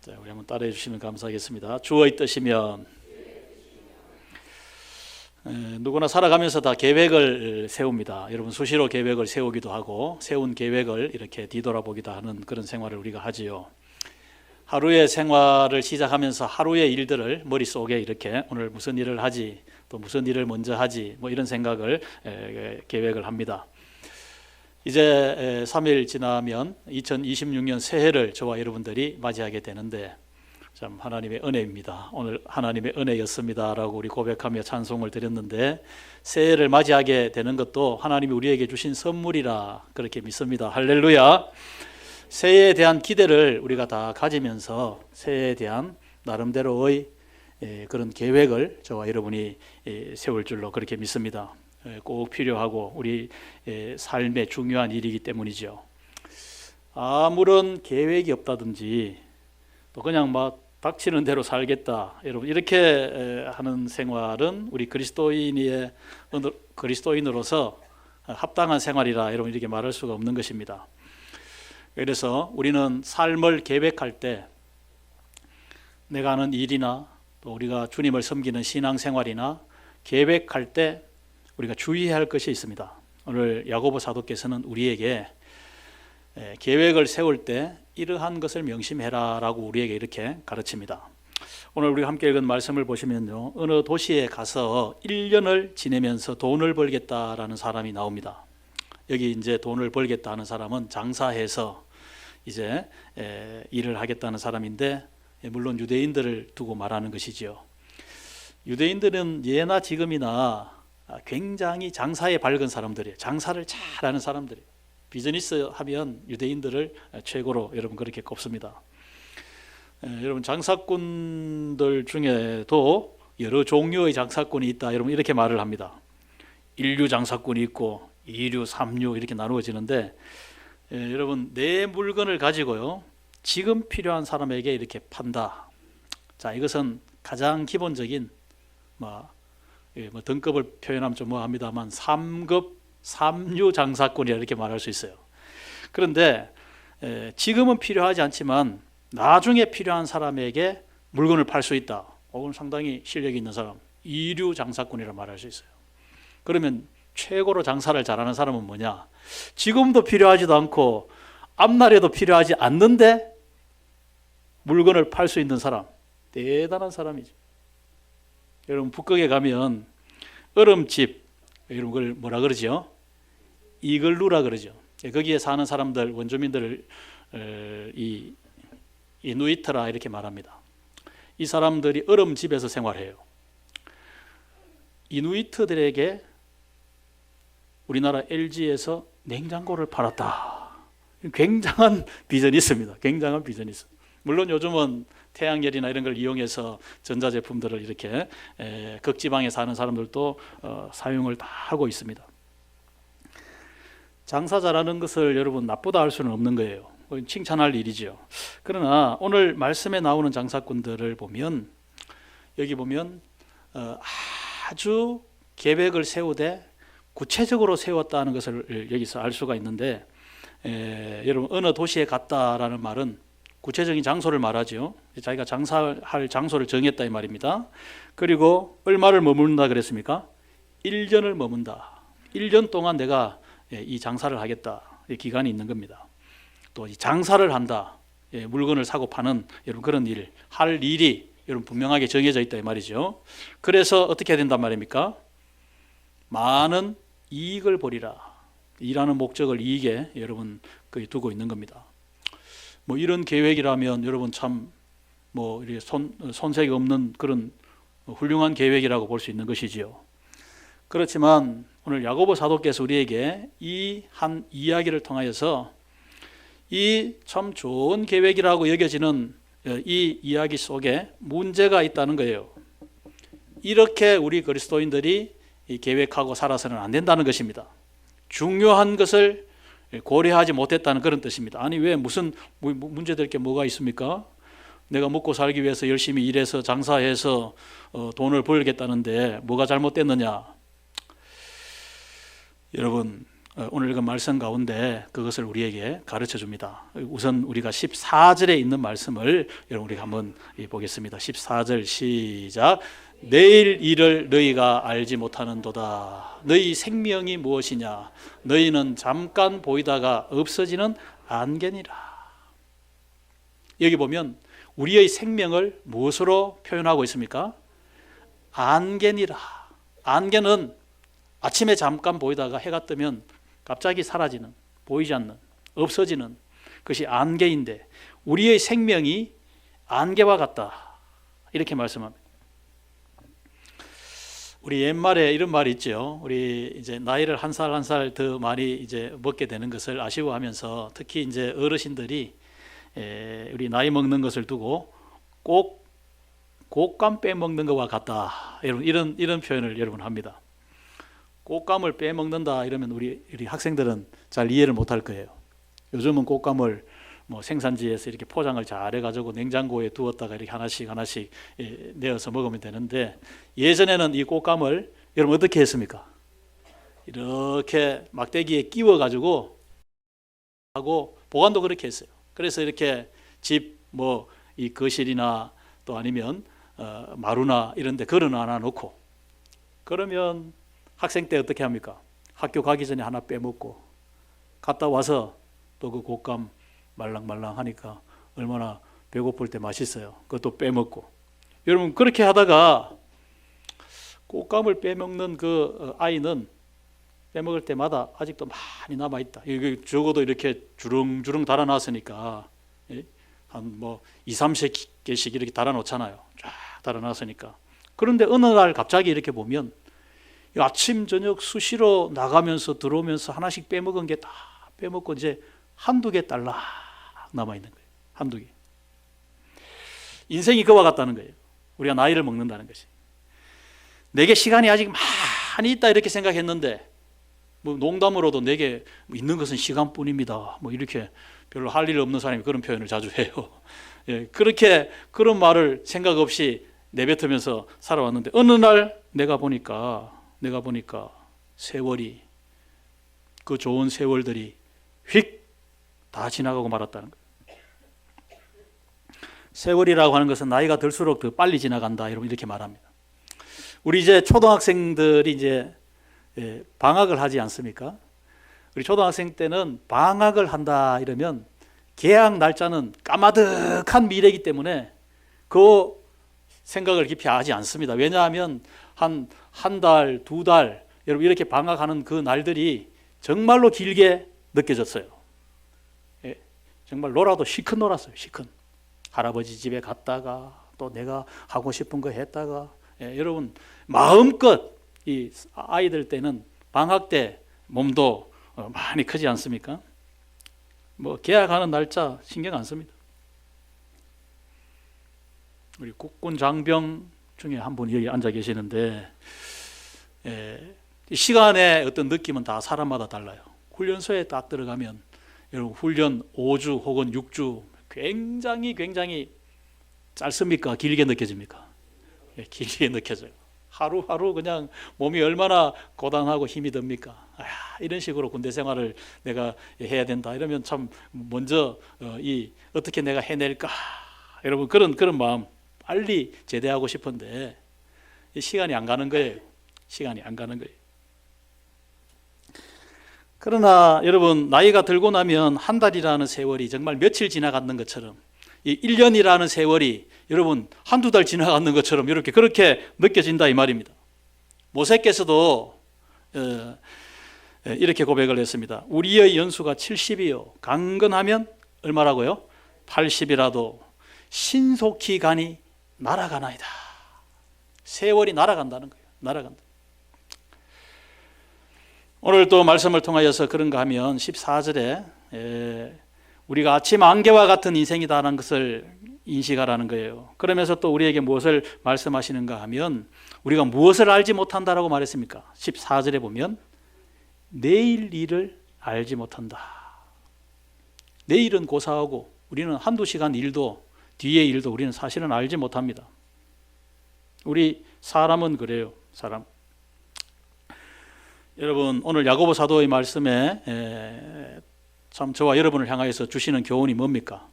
자, 우리 한번 따라해 주시면 감사하겠습니다. 주의 뜻이면 누구나 살아가면서 다 계획을 세웁니다. 여러분 수시로 계획을 세우기도 하고 세운 계획을 이렇게 뒤돌아보기도 하는 그런 생활을 우리가 하지요. 하루의 생활을 시작하면서 하루의 일들을 머릿속에 이렇게 오늘 무슨 일을 하지, 또 무슨 일을 먼저 하지, 뭐 이런 생각을 계획을 합니다. 이제 3일 지나면 2026년 새해를 저와 여러분들이 맞이하게 되는데 참 하나님의 은혜입니다. 오늘 하나님의 은혜였습니다라고 우리 고백하며 찬송을 드렸는데 새해를 맞이하게 되는 것도 하나님이 우리에게 주신 선물이라 그렇게 믿습니다. 할렐루야. 새해에 대한 기대를 우리가 다 가지면서 새해에 대한 나름대로의 그런 계획을 저와 여러분이 세울 줄로 그렇게 믿습니다. 꼭 필요하고 우리 삶의 중요한 일이기 때문이죠. 아무런 계획이 없다든지 또 그냥 막 닥치는 대로 살겠다, 여러분 이렇게 하는 생활은 우리 그리스도인으로서 합당한 생활이라 여러분 이렇게 말할 수가 없는 것입니다. 그래서 우리는 삶을 계획할 때 내가 하는 일이나 또 우리가 주님을 섬기는 신앙생활이나 계획할 때 우리가 주의해야 할 것이 있습니다. 오늘 야고보 사도께서는 우리에게 계획을 세울 때 이러한 것을 명심해라 라고 우리에게 이렇게 가르칩니다. 오늘 우리가 함께 읽은 말씀을 보시면요, 어느 도시에 가서 1년을 지내면서 돈을 벌겠다라는 사람이 나옵니다. 여기 이제 돈을 벌겠다 하는 사람은 장사해서 이제 일을 하겠다는 사람인데, 물론 유대인들을 두고 말하는 것이죠. 유대인들은 예나 지금이나 굉장히 장사에 밝은 사람들이에요. 장사를 잘하는 사람들이에요. 비즈니스 하면 유대인들을 최고로 여러분 그렇게 꼽습니다. 여러분 장사꾼들 중에도 여러 종류의 장사꾼이 있다, 여러분 이렇게 말을 합니다. 1류 장사꾼이 있고 2류, 3류 이렇게 나누어지는데 여러분 내 물건을 가지고요 지금 필요한 사람에게 이렇게 판다. 자, 이것은 가장 기본적인 뭐 등급을 표현하면 좀 뭐합니다만 3급 3류 장사꾼이라 이렇게 말할 수 있어요. 그런데 지금은 필요하지 않지만 나중에 필요한 사람에게 물건을 팔 수 있다. 혹은 상당히 실력이 있는 사람, 2류 장사꾼이라 말할 수 있어요. 그러면 최고로 장사를 잘하는 사람은 뭐냐? 지금도 필요하지도 않고 앞날에도 필요하지 않는데 물건을 팔 수 있는 사람, 대단한 사람이죠. 여러분 북극에 가면 얼음집, 여러분 그걸 뭐라 그러죠? 이글루라 그러죠. 거기에 사는 사람들, 원주민들을 이누이트라 이렇게 말합니다. 이 사람들이 얼음집에서 생활해요. 이누이트들에게 우리나라 LG에서 냉장고를 팔았다. 굉장한 비즈니스입니다. 굉장한 비즈니스. 물론 요즘은 태양열이나 이런 걸 이용해서 전자제품들을 이렇게 극지방에 사는 사람들도 사용을 다 하고 있습니다. 장사 잘하는 것을 여러분 나쁘다 할 수는 없는 거예요. 칭찬할 일이죠. 그러나 오늘 말씀에 나오는 장사꾼들을 보면 여기 보면 아주 계획을 세우되 구체적으로 세웠다는 것을 여기서 알 수가 있는데 여러분 어느 도시에 갔다라는 말은 구체적인 장소를 말하죠. 자기가 장사할 장소를 정했다 이 말입니다. 그리고 얼마를 머문다 그랬습니까? 1년을 머문다. 1년 동안 내가 이 장사를 하겠다. 이 기간이 있는 겁니다. 또 장사를 한다. 물건을 사고 파는 여러분 그런 일, 할 일이 여러분 분명하게 정해져 있다 이 말이죠. 그래서 어떻게 해야 된단 말입니까? 많은 이익을 보리라. 일하는 목적을 이익에 여러분 거기 두고 있는 겁니다. 뭐 이런 계획이라면 여러분 참 뭐 이렇게 손색이 없는 그런 훌륭한 계획이라고 볼 수 있는 것이지요. 그렇지만 오늘 야고보 사도께서 우리에게 이 한 이야기를 통하여서 이 참 좋은 계획이라고 여겨지는 이 이야기 속에 문제가 있다는 거예요. 이렇게 우리 그리스도인들이 계획하고 살아서는 안 된다는 것입니다. 중요한 것을 고려하지 못했다는 그런 뜻입니다. 아니 왜 무슨 문제될 게 뭐가 있습니까? 내가 먹고 살기 위해서 열심히 일해서 장사해서 돈을 벌겠다는데 뭐가 잘못됐느냐? 여러분 오늘 읽은 말씀 가운데 그것을 우리에게 가르쳐 줍니다. 우선 우리가 14절에 있는 말씀을 여러분 우리가 한번 보겠습니다. 14절 시작. 내일 일을 너희가 알지 못하는도다. 너희 생명이 무엇이냐? 너희는 잠깐 보이다가 없어지는 안개니라. 여기 보면 우리의 생명을 무엇으로 표현하고 있습니까? 안개니라. 안개는 아침에 잠깐 보이다가 해가 뜨면 갑자기 사라지는, 보이지 않는, 없어지는 그것이 안개인데 우리의 생명이 안개와 같다. 이렇게 말씀합니다. 우리 옛말에 이런 말이 있죠. 우리 이제 나이를 한 살 한 살 더 많이 이제 먹게 되는 것을 아쉬워하면서 특히 이제 어르신들이 우리 나이 먹는 것을 두고 꼭 곶감 빼먹는 것과 같다. 이런 표현을 여러분 합니다. 곶감을 빼먹는다 이러면 우리 학생들은 잘 이해를 못할 거예요. 요즘은 곶감을 뭐 생산지에서 이렇게 포장을 잘 해가지고 냉장고에 두었다가 이렇게 하나씩 내어서 먹으면 되는데 예전에는 이 곶감을 여러분 어떻게 했습니까? 이렇게 막대기에 끼워가지고 하고 보관도 그렇게 했어요. 그래서 이렇게 집 뭐 이 거실이나 또 아니면 마루나 이런 데 걸어 놔 놓고 그러면 학생 때 어떻게 합니까? 학교 가기 전에 하나 빼먹고 갔다 와서 또 그 곶감 말랑말랑 하니까 얼마나 배고플 때 맛있어요. 그것도 빼먹고. 여러분 그렇게 하다가 곶감을 빼먹는 그 아이는 빼먹을 때마다 아직도 많이 남아있다. 이게 적어도 이렇게 주렁주렁 달아놨으니까 한 뭐 2-3개씩 이렇게 달아놓잖아요. 쫙 달아놨으니까. 그런데 어느 날 갑자기 이렇게 보면 아침 저녁 수시로 나가면서 들어오면서 하나씩 빼먹은 게 다 빼먹고 이제 한두 개 딸락 남아있는 거예요. 한두 개. 인생이 그와 같다는 거예요. 우리가 나이를 먹는다는 것이. 내게 시간이 아직 많이 있다 이렇게 생각했는데 뭐 농담으로도 내게 있는 것은 시간뿐입니다. 뭐 이렇게 별로 할 일 없는 사람이 그런 표현을 자주 해요. 예, 그렇게 그런 말을 생각 없이 내뱉으면서 살아왔는데 어느 날 내가 보니까 세월이 그 좋은 세월들이 휙 다 지나가고 말았다는 거예요. 세월이라고 하는 것은 나이가 들수록 더 빨리 지나간다 이렇게 말합니다. 우리 이제 초등학생들이 이제 방학을 하지 않습니까? 우리 초등학생 때는 방학을 한다 이러면 개학 날짜는 까마득한 미래이기 때문에 그 생각을 깊이 하지 않습니다. 왜냐하면 한 달, 2달 여러분 이렇게 방학하는 그 날들이 정말로 길게 느껴졌어요. 예, 정말 놀아도 실컷 놀았어요. 실컷. 할아버지 집에 갔다가 또 내가 하고 싶은 거 했다가 여러분 마음껏 이 아이들 때는 방학 때 몸도 많이 크지 않습니까? 뭐 개학하는 날짜 신경 안 씁니다. 우리 국군 장병 중에 한 분이 여기 앉아 계시는데 시간의 어떤 느낌은 다 사람마다 달라요. 훈련소에 딱 들어가면 여러분 훈련 5주 혹은 6주 굉장히 짧습니까? 길게 느껴집니까? 길게 느껴져요. 하루하루 그냥 몸이 얼마나 고단하고 힘이 듭니까? 이런 식으로 군대 생활을 내가 해야 된다. 이러면 참 먼저 어떻게 내가 해낼까? 여러분 그런 마음 빨리 제대하고 싶은데 시간이 안 가는 거예요. 시간이 안 가는 거예요. 그러나 여러분 나이가 들고 나면 한 달이라는 세월이 정말 며칠 지나갔는 것처럼 이 1년이라는 세월이 여러분 한두 달 지나갔는 것처럼 그렇게 느껴진다 이 말입니다. 모세께서도 이렇게 고백을 했습니다. 우리의 연수가 70이요 강건하면 얼마라고요? 80이라도 신속히 가니 날아가나이다. 세월이 날아간다는 거예요. 날아간다. 오늘 또 말씀을 통하여서 그런가 하면 14절에 우리가 아침 안개와 같은 인생이다라는 것을 인식하라는 거예요. 그러면서 또 우리에게 무엇을 말씀하시는가 하면 우리가 무엇을 알지 못한다라고 말했습니까? 14절에 보면 내일 일을 알지 못한다. 내일은 고사하고 우리는 한두 시간 일도 뒤의 일도 우리는 사실은 알지 못합니다. 우리 사람은 그래요. 사람. 여러분, 오늘 야고보 사도의 말씀에 참 저와 여러분을 향하여서 주시는 교훈이 뭡니까?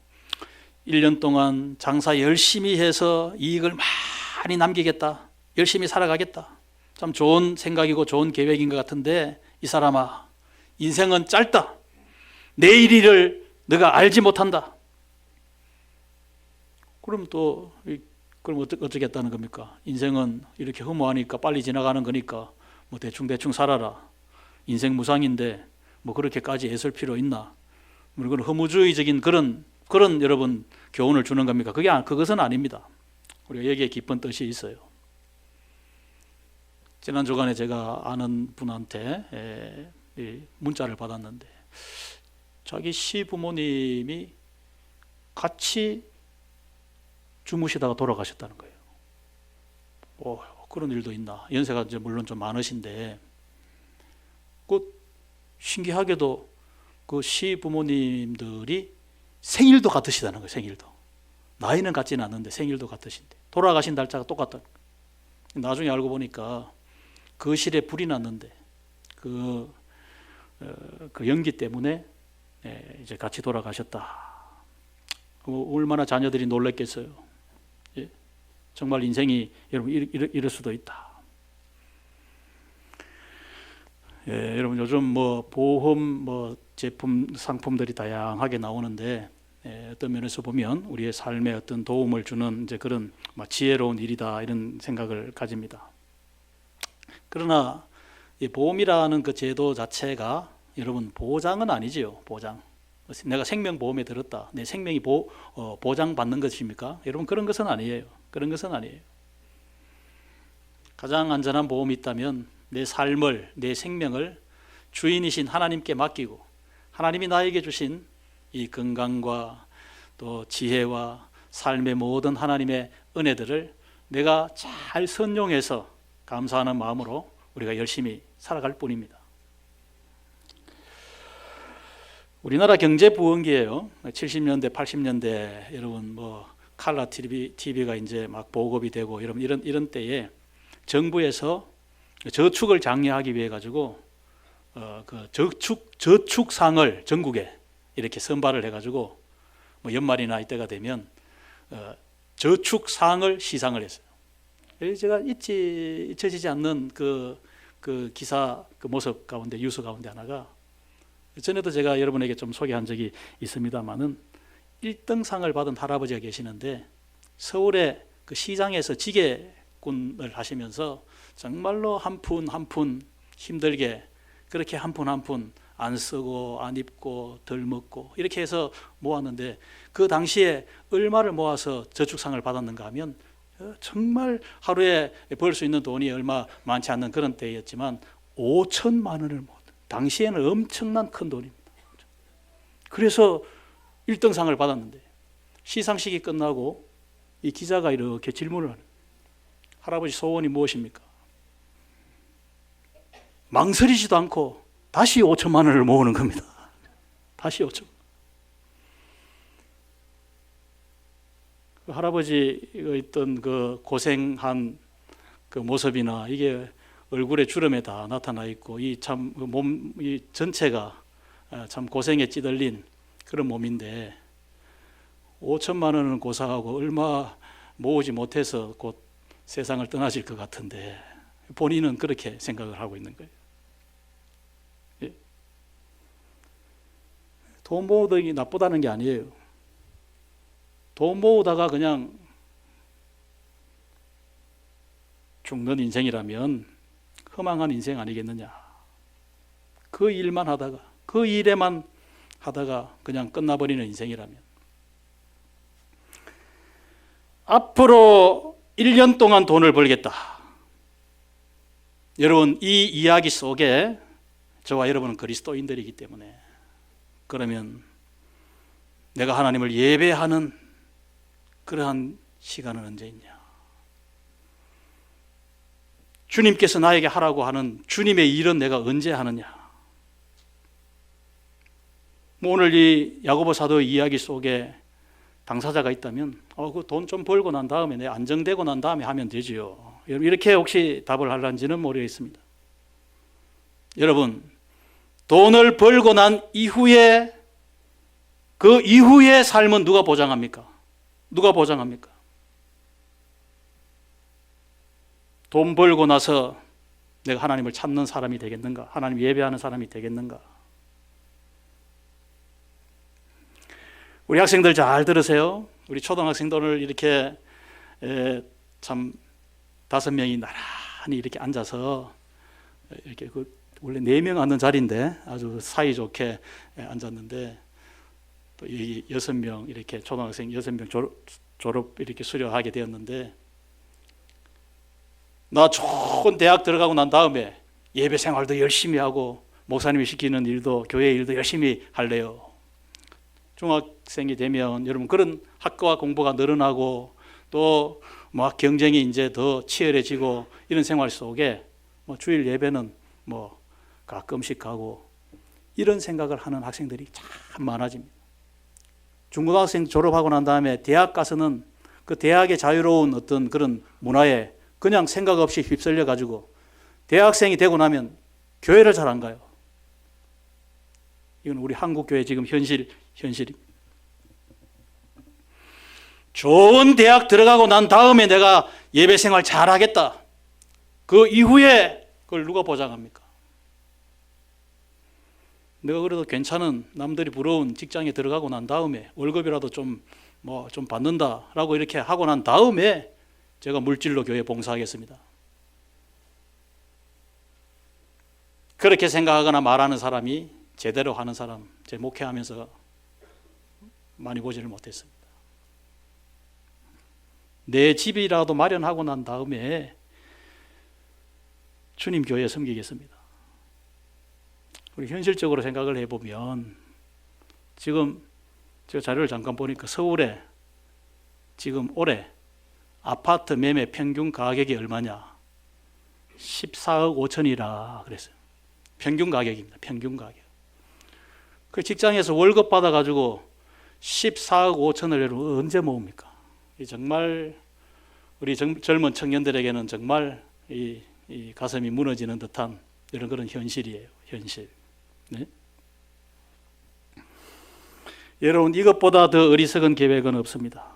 1년 동안 장사 열심히 해서 이익을 많이 남기겠다, 열심히 살아가겠다, 참 좋은 생각이고 좋은 계획인 것 같은데, 이 사람아, 인생은 짧다. 내일 일을 너가 알지 못한다. 그럼 어쩌겠다는 겁니까? 인생은 이렇게 허무하니까 빨리 지나가는 거니까 뭐 대충 살아라. 인생 무상인데 뭐 그렇게까지 애쓸 필요 있나? 뭐 이건 허무주의적인 그런 여러분 교훈을 주는 겁니까? 그것은 아닙니다. 우리가 여기에 깊은 뜻이 있어요. 지난 주간에 제가 아는 분한테 문자를 받았는데, 자기 시부모님이 같이 주무시다가 돌아가셨다는 거예요. 그런 일도 있나? 연세가 이제 물론 좀 많으신데, 신기하게도 그 시부모님들이 생일도 같으시다는 거예요. 생일도. 나이는 같지는 않는데 생일도 같으신데 돌아가신 날짜가 똑같다. 나중에 알고 보니까 그 실에 불이 났는데 그 연기 때문에 이제 같이 돌아가셨다. 얼마나 자녀들이 놀랐겠어요. 예? 정말 인생이 여러분 이럴 수도 있다. 예, 여러분 요즘 뭐 보험 제품 상품들이 다양하게 나오는데, 어떤 면에서 보면 우리의 삶에 어떤 도움을 주는 이제 그런 지혜로운 일이다, 이런 생각을 가집니다. 그러나 이 보험이라는 그 제도 자체가 여러분 보장은 아니지요. 보장. 내가 생명보험에 들었다, 내 생명이 보장받는 것입니까? 여러분, 그런 것은 아니에요. 그런 것은 아니에요. 가장 안전한 보험이 있다면 내 삶을, 내 생명을 주인이신 하나님께 맡기고, 하나님이 나에게 주신 이 건강과 또 지혜와 삶의 모든 하나님의 은혜들을 내가 잘 선용해서 감사하는 마음으로 우리가 열심히 살아갈 뿐입니다. 우리나라 경제 부흥기예요. 70년대, 80년대 여러분 칼라 TV가 이제 막 보급이 되고 여러분 이런 때에 정부에서 저축을 장려하기 위해 가지고 그 저축상을 전국에 이렇게 선발을 해가지고 연말이나 이때가 되면 저축상을 시상을 했어요. 제가 잊혀지지 않는 그 기사 그 모습 가운데, 뉴스 가운데 하나가, 전에도 제가 여러분에게 좀 소개한 적이 있습니다만은 1등상을 받은 할아버지가 계시는데 서울의 그 시장에서 지게꾼을 하시면서 정말로 한 푼 한 푼 힘들게 그렇게 한 푼 한 푼 안 쓰고 안 입고 덜 먹고 이렇게 해서 모았는데, 그 당시에 얼마를 모아서 저축상을 받았는가 하면 정말 하루에 벌 수 있는 돈이 얼마 많지 않는 그런 때였지만 5천만 원을 모았어요. 당시에는 엄청난 큰 돈입니다. 그래서 1등상을 받았는데 시상식이 끝나고 이 기자가 이렇게 질문을 하는, 할아버지 소원이 무엇입니까? 망설이지도 않고 다시 5천만 원을 모으는 겁니다. 다시 5천. 그 할아버지가 있던 그 고생한 그 모습이나 이게 얼굴에 주름에 다 나타나 있고, 이 참 몸 이 전체가 참 고생에 찌들린 그런 몸인데 5천만 원은 고사하고 얼마 모으지 못해서 곧 세상을 떠나실 것 같은데 본인은 그렇게 생각을 하고 있는 거예요. 예. 돈 모으는 게 나쁘다는 게 아니에요. 돈 모으다가 그냥 죽는 인생이라면 허망한 인생 아니겠느냐. 그 일만 하다가, 그 일에만 하다가 그냥 끝나버리는 인생이라면. 앞으로 1년 동안 돈을 벌겠다. 여러분, 이 이야기 속에 저와 여러분은 그리스도인들이기 때문에, 그러면 내가 하나님을 예배하는 그러한 시간은 언제 있냐? 주님께서 나에게 하라고 하는 주님의 일은 내가 언제 하느냐? 오늘 이 야고보 사도의 이야기 속에 당사자가 있다면 그 돈 좀 벌고 난 다음에, 내 안정되고 난 다음에 하면 되지요. 이렇게 혹시 답을 하려는지는 모르겠습니다. 여러분, 돈을 벌고 난 이후에 그 이후의 삶은 누가 보장합니까? 누가 보장합니까? 돈 벌고 나서 내가 하나님을 찾는 사람이 되겠는가? 하나님 예배하는 사람이 되겠는가? 우리 학생들 잘 들으세요. 우리 초등학생들을 이렇게 참 5명이 나란히 이렇게 앉아서 이렇게 원래 4명 앉는 자리인데 아주 사이좋게 앉았는데 또 이 6명 이렇게 초등학생 6명 졸업 이렇게 수료하게 되었는데, 나 좋은 대학 들어가고 난 다음에 예배 생활도 열심히 하고 목사님이 시키는 일도 교회 일도 열심히 할래요. 중학생이 되면 여러분 그런 학교와 공부가 늘어나고 또 막 경쟁이 이제 더 치열해지고 이런 생활 속에 주일 예배는 가끔씩 가고 이런 생각을 하는 학생들이 참 많아집니다. 중고등학생 졸업하고 난 다음에 대학 가서는 그 대학의 자유로운 어떤 그런 문화에 그냥 생각 없이 휩쓸려 가지고 대학생이 되고 나면 교회를 잘 안 가요. 이건 우리 한국 교회 지금 현실입니다. 좋은 대학 들어가고 난 다음에 내가 예배 생활 잘 하겠다. 그 이후에 그걸 누가 보장합니까? 내가 그래도 괜찮은 남들이 부러운 직장에 들어가고 난 다음에 월급이라도 좀 받는다라고 이렇게 하고 난 다음에 제가 물질로 교회 봉사하겠습니다. 그렇게 생각하거나 말하는 사람이 제대로 하는 사람, 제 목회하면서 많이 보지를 못했습니다. 내 집이라도 마련하고 난 다음에 주님 교회에 섬기겠습니다. 우리 현실적으로 생각을 해보면 지금 제가 자료를 잠깐 보니까 서울에 지금 올해 아파트 매매 평균 가격이 얼마냐? 14억 5천이라 그랬어요. 평균 가격입니다. 평균 가격. 그 직장에서 월급 받아가지고 14억 5천을 언제 모읍니까? 정말 우리 젊은 청년들에게는 정말 이 가슴이 무너지는 듯한 이런 그런 현실이에요. 현실. 네? 여러분, 이것보다 더 어리석은 계획은 없습니다.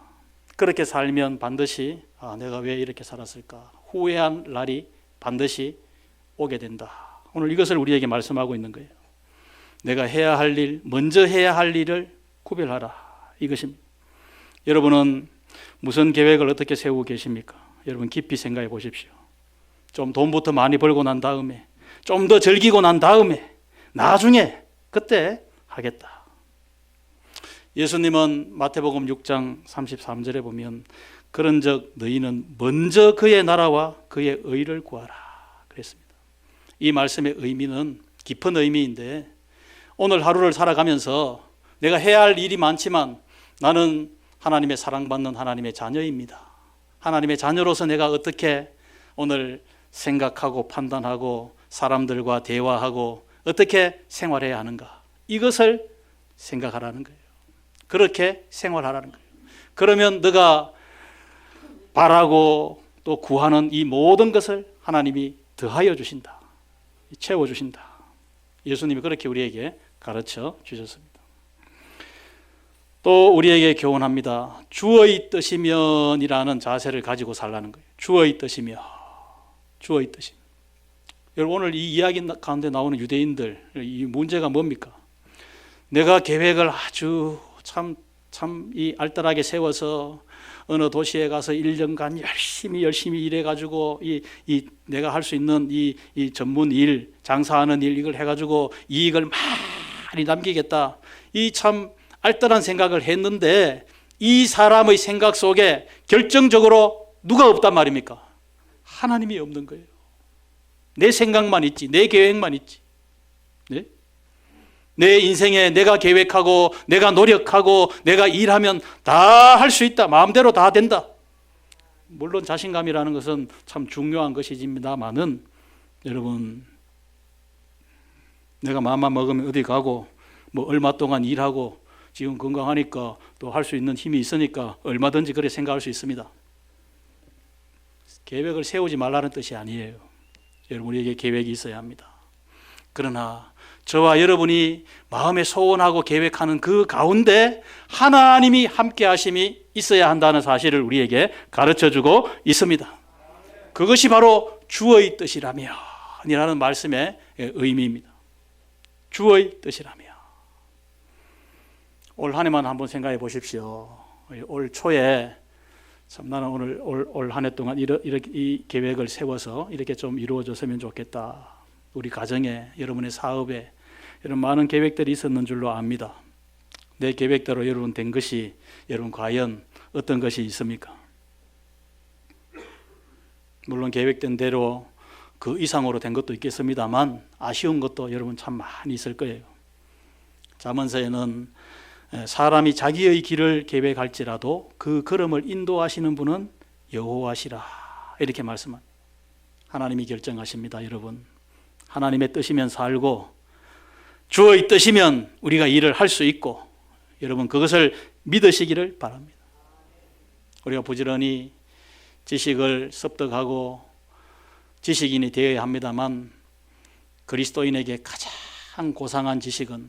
그렇게 살면 반드시 내가 왜 이렇게 살았을까? 후회한 날이 반드시 오게 된다. 오늘 이것을 우리에게 말씀하고 있는 거예요. 내가 해야 할 일, 먼저 해야 할 일을 구별하라. 이것입니다. 여러분은 무슨 계획을 어떻게 세우고 계십니까? 여러분 깊이 생각해 보십시오. 좀 돈부터 많이 벌고 난 다음에, 좀 더 즐기고 난 다음에, 나중에 그때 하겠다. 예수님은 마태복음 6장 33절에 보면 그런즉 너희는 먼저 그의 나라와 그의 의를 구하라 그랬습니다. 이 말씀의 의미는 깊은 의미인데, 오늘 하루를 살아가면서 내가 해야 할 일이 많지만 나는 하나님의 사랑받는 하나님의 자녀입니다. 하나님의 자녀로서 내가 어떻게 오늘 생각하고 판단하고 사람들과 대화하고 어떻게 생활해야 하는가, 이것을 생각하라는 거예요. 그렇게 생활하라는 거예요. 그러면 네가 바라고 또 구하는 이 모든 것을 하나님이 더하여 주신다. 채워주신다. 예수님이 그렇게 우리에게 가르쳐 주셨습니다. 또 우리에게 교훈합니다. 주의 뜻이면 이라는 자세를 가지고 살라는 거예요. 주의 뜻이면. 주의 뜻이면. 여러분, 오늘 이 이야기 가운데 나오는 유대인들, 이 문제가 뭡니까? 내가 계획을 아주 참 이 알뜰하게 세워서 어느 도시에 가서 1년간 열심히 일해가지고 이 내가 할 수 있는 이 전문 일, 장사하는 일, 이걸 해가지고 이익을 많이 남기겠다. 이 참 알뜰한 생각을 했는데 이 사람의 생각 속에 결정적으로 누가 없단 말입니까? 하나님이 없는 거예요. 내 생각만 있지, 내 계획만 있지. 네? 내 인생에 내가 계획하고 내가 노력하고 내가 일하면 다 할 수 있다. 마음대로 다 된다. 물론 자신감이라는 것은 참 중요한 것이지만은 여러분, 내가 마음만 먹으면 어디 가고 얼마 동안 일하고 지금 건강하니까 또 할 수 있는 힘이 있으니까 얼마든지 그렇게 생각할 수 있습니다. 계획을 세우지 말라는 뜻이 아니에요. 여러분, 우리에게 계획이 있어야 합니다. 그러나 저와 여러분이 마음에 소원하고 계획하는 그 가운데 하나님이 함께 하심이 있어야 한다는 사실을 우리에게 가르쳐주고 있습니다. 그것이 바로 주의 뜻이라며 이라는 말씀의 의미입니다. 주의 뜻이라며. 올 한 해만 한번 생각해 보십시오. 올 초에 참 나는 오늘 올 한 해 동안 이렇게 이 계획을 세워서 이렇게 좀 이루어졌으면 좋겠다. 우리 가정에, 여러분의 사업에 이런 많은 계획들이 있었는 줄로 압니다. 내 계획대로 여러분 된 것이 여러분 과연 어떤 것이 있습니까? 물론 계획된 대로 그 이상으로 된 것도 있겠습니다만 아쉬운 것도 여러분 참 많이 있을 거예요. 잠언서에는 사람이 자기의 길을 계획할지라도 그 걸음을 인도하시는 분은 여호와시라 이렇게 말씀합니다. 하나님이 결정하십니다. 여러분, 하나님의 뜻이면 살고 주의 뜻이면 우리가 일을 할 수 있고 여러분 그것을 믿으시기를 바랍니다. 우리가 부지런히 지식을 습득하고 지식인이 되어야 합니다만 그리스도인에게 가장 고상한 지식은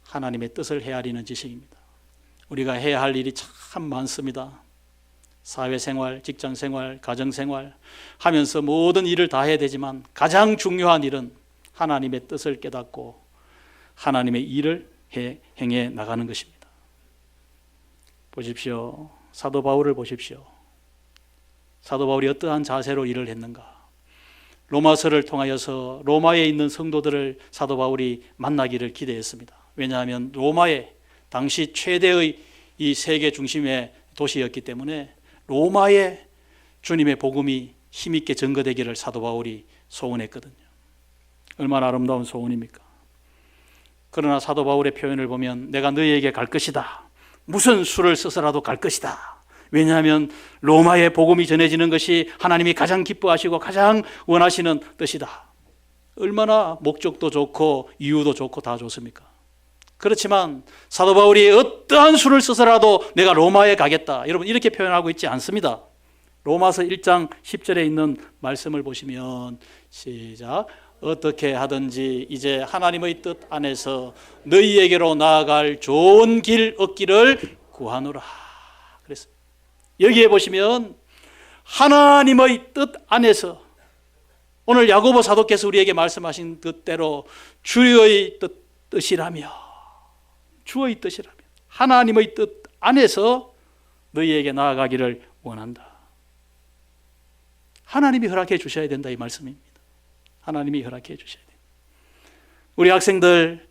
하나님의 뜻을 헤아리는 지식입니다. 우리가 해야 할 일이 참 많습니다. 사회생활, 직장생활, 가정생활 하면서 모든 일을 다 해야 되지만 가장 중요한 일은 하나님의 뜻을 깨닫고 하나님의 일을 행해 나가는 것입니다. 보십시오. 사도 바울을 보십시오. 사도 바울이 어떠한 자세로 일을 했는가? 로마서를 통하여서 로마에 있는 성도들을 사도 바울이 만나기를 기대했습니다. 왜냐하면 로마에 당시 최대의 이 세계 중심의 도시였기 때문에 로마에 주님의 복음이 힘있게 전거되기를 사도 바울이 소원했거든요. 얼마나 아름다운 소원입니까? 그러나 사도 바울의 표현을 보면 내가 너희에게 갈 것이다. 무슨 수를 써서라도 갈 것이다. 왜냐하면 로마의 복음이 전해지는 것이 하나님이 가장 기뻐하시고 가장 원하시는 뜻이다. 얼마나 목적도 좋고 이유도 좋고 다 좋습니까? 그렇지만 사도 바울이 어떠한 수를 써서라도 내가 로마에 가겠다. 여러분 이렇게 표현하고 있지 않습니다. 로마서 1장 10절에 있는 말씀을 보시면 시작. 어떻게 하든지 이제 하나님의 뜻 안에서 너희에게로 나아갈 좋은 길 얻기를 구하노라. 그래서 여기에 보시면 하나님의 뜻 안에서 오늘 야고보 사도께서 우리에게 말씀하신 뜻대로 주의 뜻이라며 주의 뜻이라며 하나님의 뜻 안에서 너희에게 나아가기를 원한다. 하나님이 허락해 주셔야 된다 이 말씀입니다. 하나님이 허락해 주셔야 돼요. 우리 학생들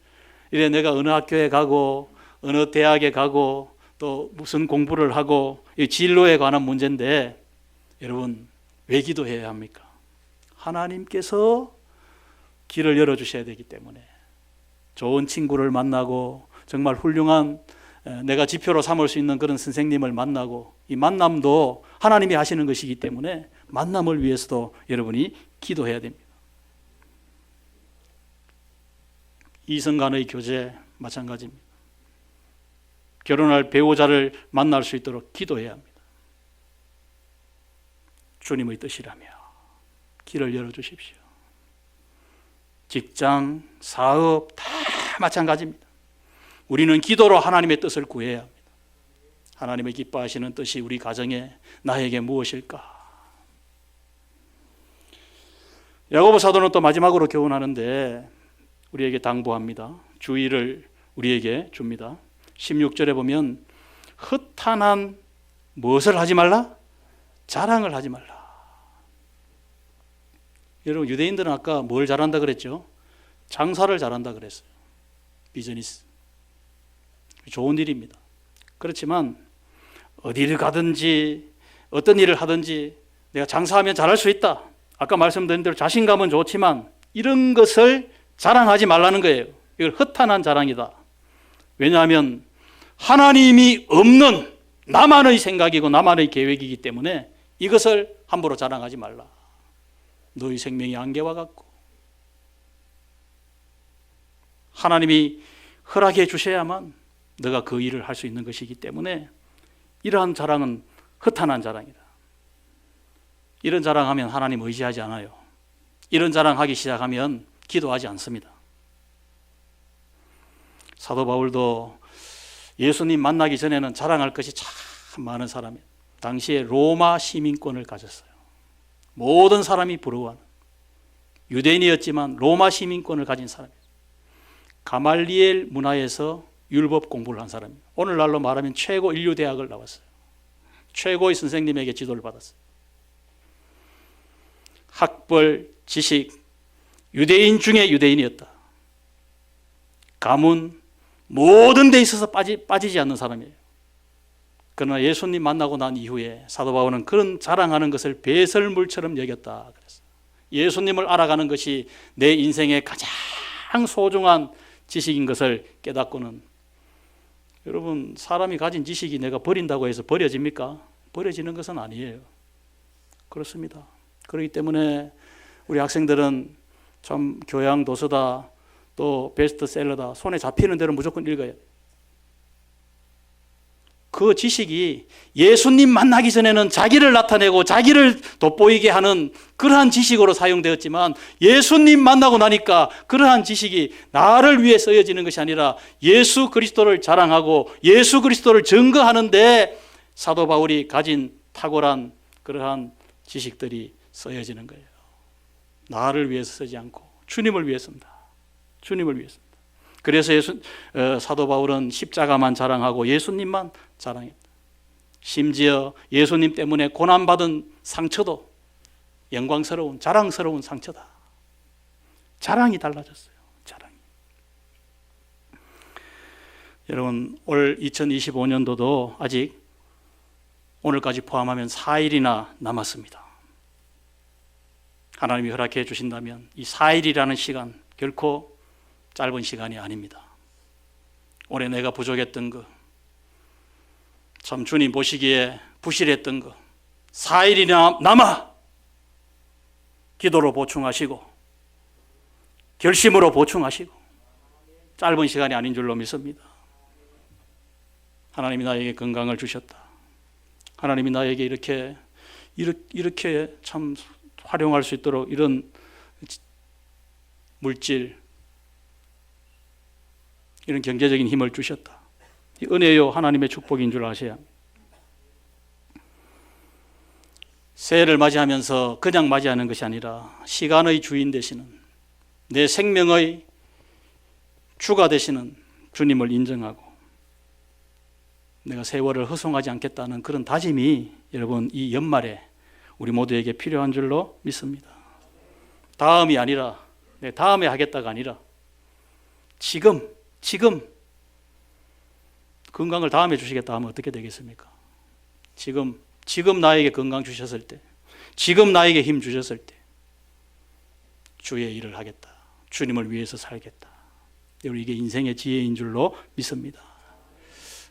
이래 내가 어느 학교에 가고 어느 대학에 가고 또 무슨 공부를 하고 이 진로에 관한 문제인데 여러분 왜 기도해야 합니까? 하나님께서 길을 열어주셔야 되기 때문에 좋은 친구를 만나고 정말 훌륭한 내가 지표로 삼을 수 있는 그런 선생님을 만나고 이 만남도 하나님이 하시는 것이기 때문에 만남을 위해서도 여러분이 기도해야 됩니다. 이성 간의 교제 마찬가지입니다. 결혼할 배우자를 만날 수 있도록 기도해야 합니다. 주님의 뜻이라며 길을 열어주십시오. 직장, 사업 다 마찬가지입니다. 우리는 기도로 하나님의 뜻을 구해야 합니다. 하나님의 기뻐하시는 뜻이 우리 가정에 나에게 무엇일까? 야고보 사도는 또 마지막으로 교훈하는데 우리에게 당부합니다. 주의를 우리에게 줍니다. 16절에 보면 허탄한 무엇을 하지 말라? 자랑을 하지 말라. 여러분 유대인들은 아까 뭘 잘한다 그랬죠? 장사를 잘한다 그랬어요. 비즈니스. 좋은 일입니다. 그렇지만 어디를 가든지 어떤 일을 하든지 내가 장사하면 잘할 수 있다. 아까 말씀드린 대로 자신감은 좋지만 이런 것을 자랑하지 말라는 거예요. 이걸 허탄한 자랑이다. 왜냐하면 하나님이 없는 나만의 생각이고 나만의 계획이기 때문에 이것을 함부로 자랑하지 말라. 너희 생명이 안개와 같고 하나님이 허락해 주셔야만 너가 그 일을 할 수 있는 것이기 때문에 이러한 자랑은 허탄한 자랑이다. 이런 자랑하면 하나님 의지하지 않아요. 이런 자랑하기 시작하면 기도하지 않습니다. 사도 바울도 예수님 만나기 전에는 자랑할 것이 참 많은 사람이에요. 당시에 로마 시민권을 가졌어요. 모든 사람이 부러워하는, 유대인이었지만 로마 시민권을 가진 사람이에요. 가말리엘 문화에서 율법 공부를 한 사람이에요. 오늘날로 말하면 최고 인류 대학을 나왔어요. 최고의 선생님에게 지도를 받았어요. 학벌, 지식, 유대인 중에 유대인이었다. 가문, 모든 데 있어서 빠지지 않는 사람이에요. 그러나 예수님 만나고 난 이후에 사도 바울은 그런 자랑하는 것을 배설물처럼 여겼다 그랬어요. 예수님을 알아가는 것이 내 인생의 가장 소중한 지식인 것을 깨닫고는, 여러분, 사람이 가진 지식이 내가 버린다고 해서 버려집니까? 버려지는 것은 아니에요. 그렇습니다. 그렇기 때문에 우리 학생들은 참 교양 도서다, 또 베스트셀러다, 손에 잡히는 대로 무조건 읽어야 돼요. 그 지식이 예수님 만나기 전에는 자기를 나타내고 자기를 돋보이게 하는 그러한 지식으로 사용되었지만, 예수님 만나고 나니까 그러한 지식이 나를 위해 쓰여지는 것이 아니라 예수 그리스도를 자랑하고 예수 그리스도를 증거하는데 사도 바울이 가진 탁월한 그러한 지식들이 쓰여지는 거예요. 나를 위해서 쓰지 않고 주님을 위해서입니다. 주님을 위해서입니다. 그래서 사도 바울은 십자가만 자랑하고 예수님만 자랑했다. 심지어 예수님 때문에 고난받은 상처도 영광스러운, 자랑스러운 상처다. 자랑이 달라졌어요. 자랑이. 여러분, 올 2025년도도 아직 오늘까지 포함하면 4일이나 남았습니다. 하나님이 허락해 주신다면 이 4일이라는 시간 결코 짧은 시간이 아닙니다. 올해 내가 부족했던 것, 참 주님 보시기에 부실했던 것, 4일이나 남아 기도로 보충하시고 결심으로 보충하시고, 짧은 시간이 아닌 줄로 믿습니다. 하나님이 나에게 건강을 주셨다. 하나님이 나에게 이렇게 참 활용할 수 있도록 이런 물질, 이런 경제적인 힘을 주셨다. 이 은혜요, 하나님의 축복인 줄 아셔야 합니다. 새해를 맞이하면서 그냥 맞이하는 것이 아니라 시간의 주인 되시는, 내 생명의 주가 되시는 주님을 인정하고 내가 세월을 허송하지 않겠다는 그런 다짐이 여러분 이 연말에 우리 모두에게 필요한 줄로 믿습니다. 다음이 아니라, 내 다음에 하겠다가 아니라 지금 건강을 다음에 주시겠다 하면 어떻게 되겠습니까? 지금 나에게 건강 주셨을 때, 지금 나에게 힘 주셨을 때 주의 일을 하겠다, 주님을 위해서 살겠다. 이게 인생의 지혜인 줄로 믿습니다.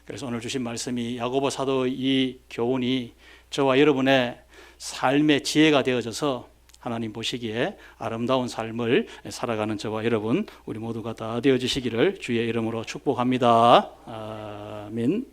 그래서 오늘 주신 말씀이, 야고보 사도의 이 교훈이 저와 여러분의 삶의 지혜가 되어져서 하나님 보시기에 아름다운 삶을 살아가는 저와 여러분, 우리 모두가 다 되어주시기를 주의 이름으로 축복합니다. 아멘.